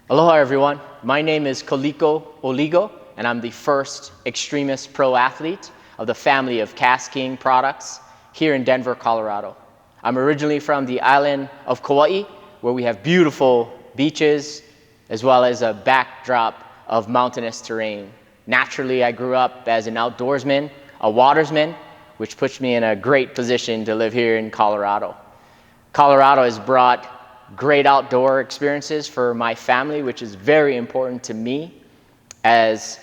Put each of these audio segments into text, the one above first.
Aloha everyone, my name is Kaliko Oligo and I'm the first Extremus Pro Athlete of the family of KastKing products here in Denver, Colorado. I'm originally from the island of Kauai, where we have beautiful beaches as well as a backdrop of mountainous terrain. Naturally, I grew up as an outdoorsman, a watersman, which puts me in a great position to live here in Colorado. Colorado has brought great outdoor experiences for my family, which is very important to me. As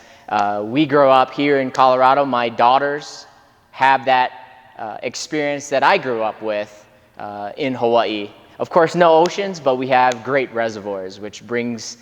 we grow up here in Colorado, my daughters have that experience that I grew up with in Hawaii. Of course, no oceans, but we have great reservoirs, which brings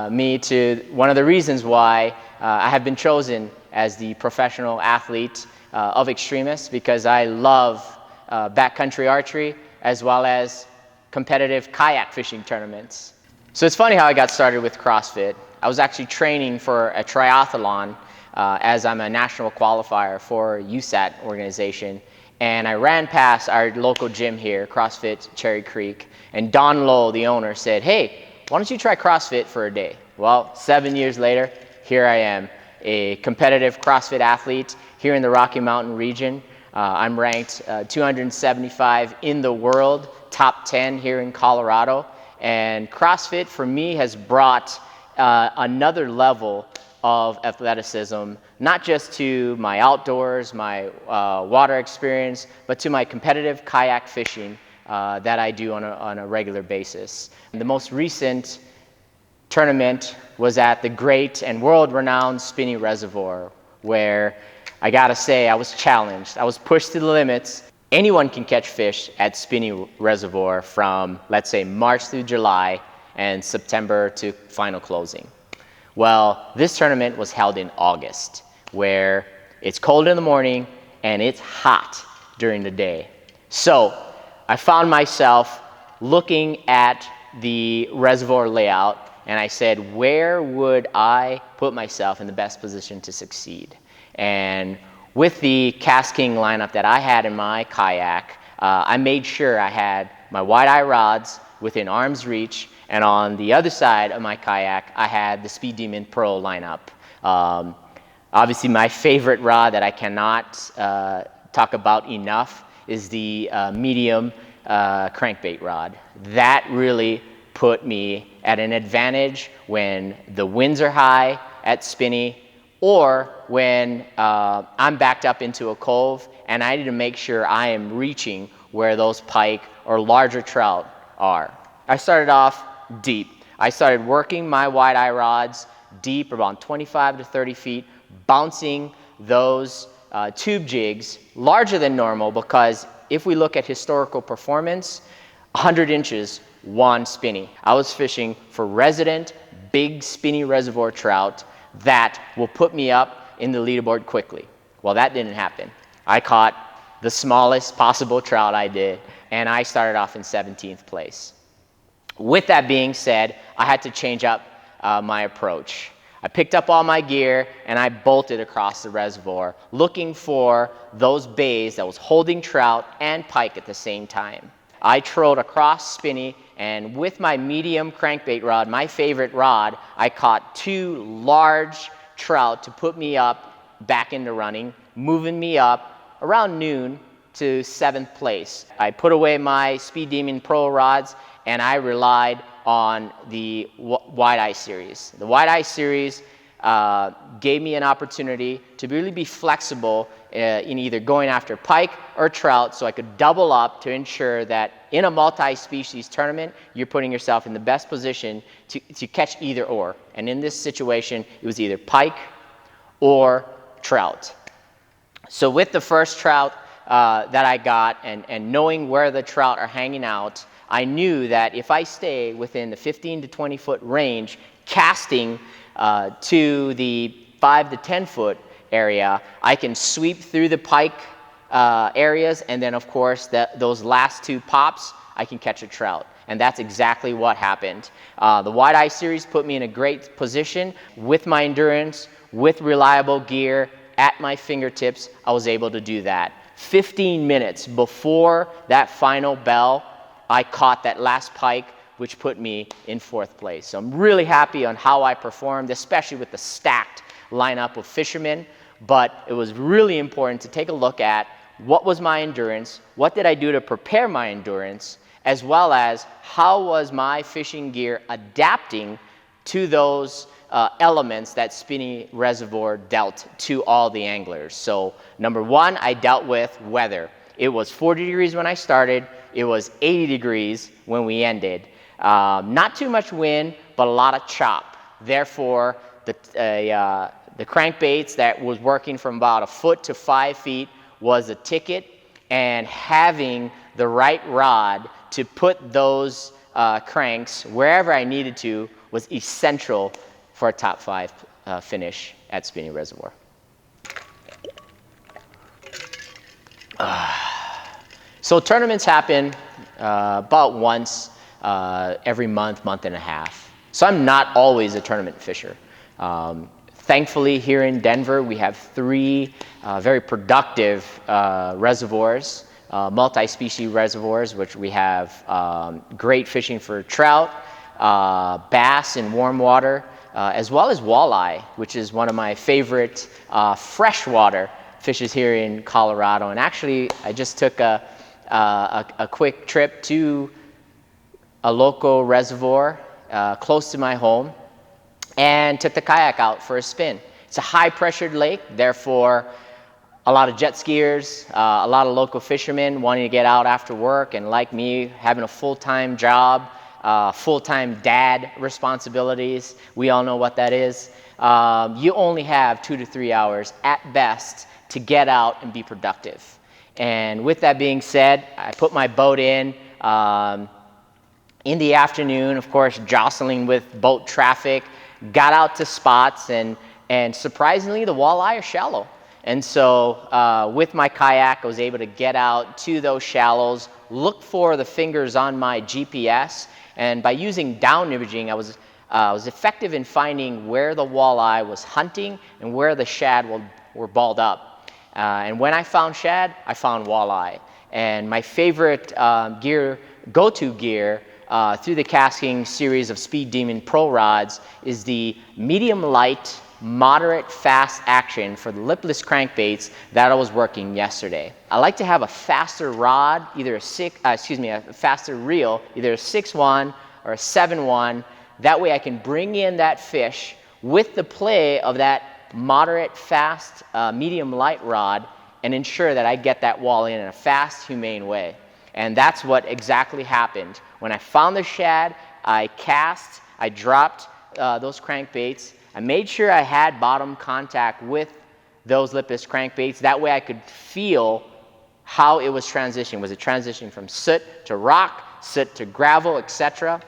me to one of the reasons why I have been chosen as the professional athlete of Extremus, because I love backcountry archery as well as competitive kayak fishing tournaments. So it's funny how I got started with CrossFit. I was actually training for a triathlon as I'm a national qualifier for USAT organization. And I ran past our local gym here, CrossFit Cherry Creek, and Don Lowell, the owner, said, "Hey, why don't you try CrossFit for a day?" Well, 7 years later, here I am, a competitive CrossFit athlete here in the Rocky Mountain region. I'm ranked 275 in the world, top 10 here in Colorado. And CrossFit for me has brought another level of athleticism, not just to my outdoors, my water experience, but to my competitive kayak fishing that I do on a regular basis. The most recent tournament was at the great and world-renowned Spinney Reservoir, where I gotta say, I was challenged. I was pushed to the limits. Anyone can catch fish at Spinney Reservoir from, let's say, March through July and September to final closing. Well, this tournament was held in August, where it's cold in the morning and it's hot during the day. So I found myself looking at the reservoir layout and I said, where would I put myself in the best position to succeed? And with the KastKing lineup that I had in my kayak, I made sure I had my wide-eye rods within arm's reach, and on the other side of my kayak, I had the Speed Demon Pro lineup. Obviously, my favorite rod that I cannot talk about enough is the medium crankbait rod. That really put me at an advantage when the winds are high at Spinney, or when I'm backed up into a cove and I need to make sure I am reaching where those pike or larger trout are. I started off deep. I started working my wide-eye rods deep, around 25 to 30 feet, bouncing those tube jigs larger than normal, because if we look at historical performance, 100 inches won Spinney. I was fishing for resident big Spinney Reservoir trout that will put me up in the leaderboard quickly. Well, that didn't happen. I caught the smallest possible trout I did, and I started off in 17th place. With that being said, I had to change up my approach. I picked up all my gear and I bolted across the reservoir, looking for those bays that was holding trout and pike at the same time. I trolled across Spinney, and with my medium crankbait rod, my favorite rod, I caught 2 large trout to put me up back into running, moving me up around noon to 7th place. I put away my Speed Demon Pro rods and I relied on the wide-eye series. The wide-eye series gave me an opportunity to really be flexible in either going after pike or trout, so I could double up to ensure that in a multi-species tournament, you're putting yourself in the best position to catch either or. And in this situation, it was either pike or trout. So with the first trout that I got, and knowing where the trout are hanging out, I knew that if I stay within the 15 to 20 foot range, casting to the 5 to 10 foot area, I can sweep through the pike areas, and then of course those last 2 pops, I can catch a trout. And that's exactly what happened. The wide-eye series put me in a great position. With my endurance, with reliable gear at my fingertips, I was able to do that. 15 minutes before that final bell, I caught that last pike which put me in 4th place. So I'm really happy on how I performed, especially with the stacked lineup of fishermen. But it was really important to take a look at what was my endurance, what did I do to prepare my endurance, as well as how was my fishing gear adapting to those elements that Spinney Reservoir dealt to all the anglers. So number 1, I dealt with weather. It was 40 degrees when I started. It was 80 degrees when we ended. Not too much wind, but a lot of chop. Therefore, the crankbaits that was working from about 1 foot to 5 feet was a ticket, and having the right rod to put those cranks wherever I needed to was essential for a top 5 finish at Spinney Reservoir. So tournaments happen about once every month, month and a half. So I'm not always a tournament fisher. Thankfully, here in Denver, we have 3 very productive reservoirs, multi-species reservoirs, which we have great fishing for trout, bass in warm water, as well as walleye, which is one of my favorite freshwater fishes here in Colorado. And actually, I just took a quick trip to a local reservoir close to my home and took the kayak out for a spin. It's a high-pressured lake, therefore a lot of jet skiers, a lot of local fishermen wanting to get out after work, and like me, having a full-time job, full-time dad responsibilities. We all know what that is. You only have 2 to 3 hours at best to get out and be productive. And with that being said, I put my boat in the afternoon, of course, jostling with boat traffic, got out to spots, and surprisingly, the walleye are shallow. And so with my kayak, I was able to get out to those shallows, look for the fingers on my GPS, and by using down imaging, I was effective in finding where the walleye was hunting and where the shad were balled up. And when I found shad, I found walleye. And my favorite go-to gear through the KastKing series of Speed Demon Pro rods is the medium light, moderate fast action for the lipless crankbaits that I was working yesterday. I like to have a faster rod, either a faster reel, either a 6-1 or a 7-1. That way I can bring in that fish with the play of that moderate fast, medium light rod and ensure that I get that walleye in a fast, humane way. And that's what exactly happened. When I found the shad, I cast, I dropped those crankbaits. I made sure I had bottom contact with those lipless crankbaits. That way I could feel how it was transitioning. Was it transitioning from soot to rock, soot to gravel, etc.?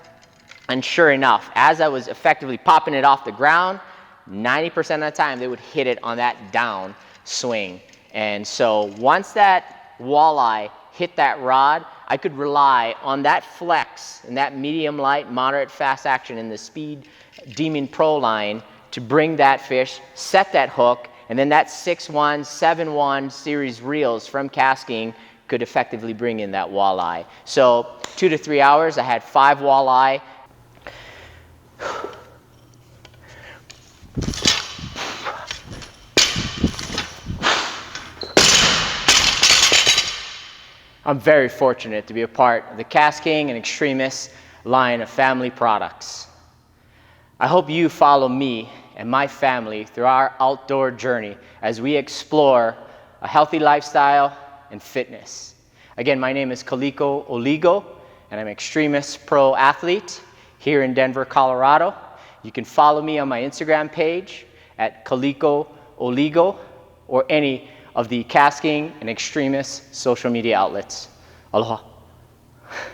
And sure enough, as I was effectively popping it off the ground, 90% of the time they would hit it on that down swing. And so once that walleye hit that rod, I could rely on that flex and that medium light, moderate fast action in the Speed Demon Pro line to bring that fish, set that hook, and then that 6-1, 7-1 series reels from KastKing could effectively bring in that walleye. So 2 to 3 hours, I had 5 walleye. I'm very fortunate to be a part of the KastKing and Extremus line of family products. I hope you follow me and my family through our outdoor journey as we explore a healthy lifestyle and fitness. Again, my name is Kaliko Oligo, and I'm Extremus Pro Athlete here in Denver, Colorado. You can follow me on my Instagram page at Kaliko Oligo or any of the KastKing and Extremus social media outlets. Aloha.